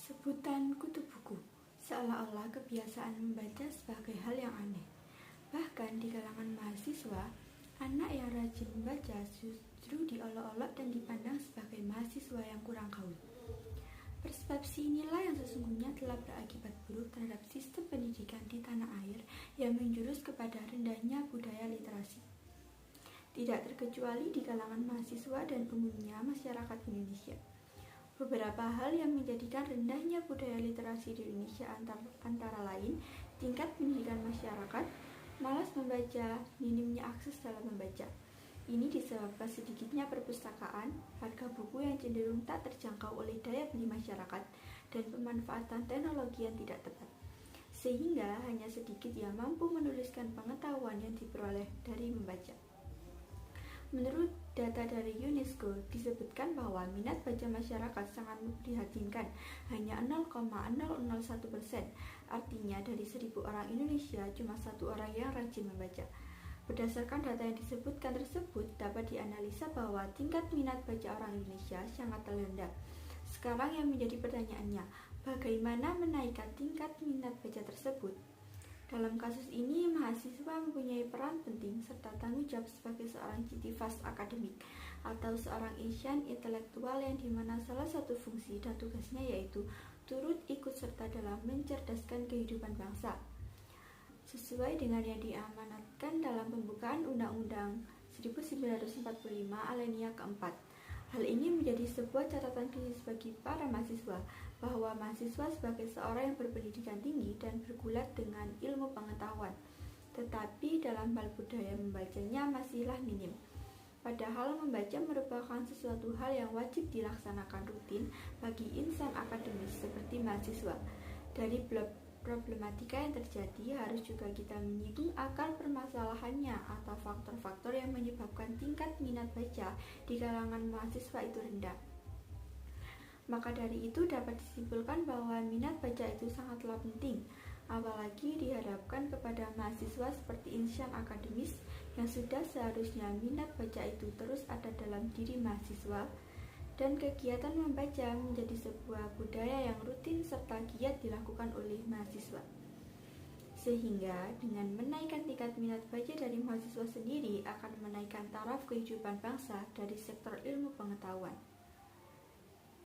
Sebutan kutu buku, seolah-olah kebiasaan membaca sebagai hal yang aneh. Bahkan di kalangan mahasiswa, anak yang rajin membaca justru diolok-olok dan dipandang sebagai mahasiswa yang kurang gaul. Persepsi inilah yang sesungguhnya telah berakibat buruk terhadap sistem pendidikan di tanah air yang menjurus kepada rendahnya budaya literasi. Tidak terkecuali di kalangan mahasiswa dan umumnya masyarakat Indonesia. Beberapa hal yang menjadikan rendahnya budaya literasi di Indonesia antara lain tingkat pendidikan masyarakat, malas membaca, minimnya akses dalam membaca. Ini disebabkan sedikitnya perpustakaan, harga buku yang cenderung tak terjangkau oleh daya beli masyarakat, dan pemanfaatan teknologi yang tidak tepat. Sehingga hanya sedikit yang mampu menuliskan pengetahuan yang diperoleh dari membaca. Menurut data dari UNESCO, disebutkan bahwa minat baca masyarakat sangat memprihatinkan, hanya 0,001%. Artinya dari 1.000 orang Indonesia, cuma 1 orang yang rajin membaca. Berdasarkan data yang disebutkan tersebut, dapat dianalisa bahwa tingkat minat baca orang Indonesia sangat rendah. Sekarang yang menjadi pertanyaannya, bagaimana menaikkan tingkat minat baca tersebut? Dalam kasus ini, mahasiswa mempunyai peran penting serta tanggung jawab sebagai seorang citivas akademik atau seorang insan intelektual yang dimana salah satu fungsi dan tugasnya yaitu turut ikut serta dalam mencerdaskan kehidupan bangsa. Sesuai dengan yang diamanatkan dalam pembukaan Undang-Undang 1945 alinea keempat. Hal ini menjadi sebuah catatan kritis bagi para mahasiswa, bahwa mahasiswa sebagai seorang yang berpendidikan tinggi dan bergulat dengan ilmu pengetahuan, tetapi dalam hal budaya membacanya masihlah minim. Padahal membaca merupakan sesuatu hal yang wajib dilaksanakan rutin bagi insan akademis seperti mahasiswa. Dari problematika yang terjadi, harus juga kita menyinggung akar permasalahannya atau faktor-faktor yang menyebabkan tingkat minat baca di kalangan mahasiswa itu rendah. Maka dari itu dapat disimpulkan bahwa minat baca itu sangatlah penting, apalagi dihadapkan kepada mahasiswa seperti insan akademis yang sudah seharusnya minat baca itu terus ada dalam diri mahasiswa, dan kegiatan membaca menjadi sebuah budaya yang rutin serta giat dilakukan oleh mahasiswa. Sehingga dengan menaikkan tingkat minat baca dari mahasiswa sendiri akan menaikkan taraf kehidupan bangsa dari sektor ilmu pengetahuan.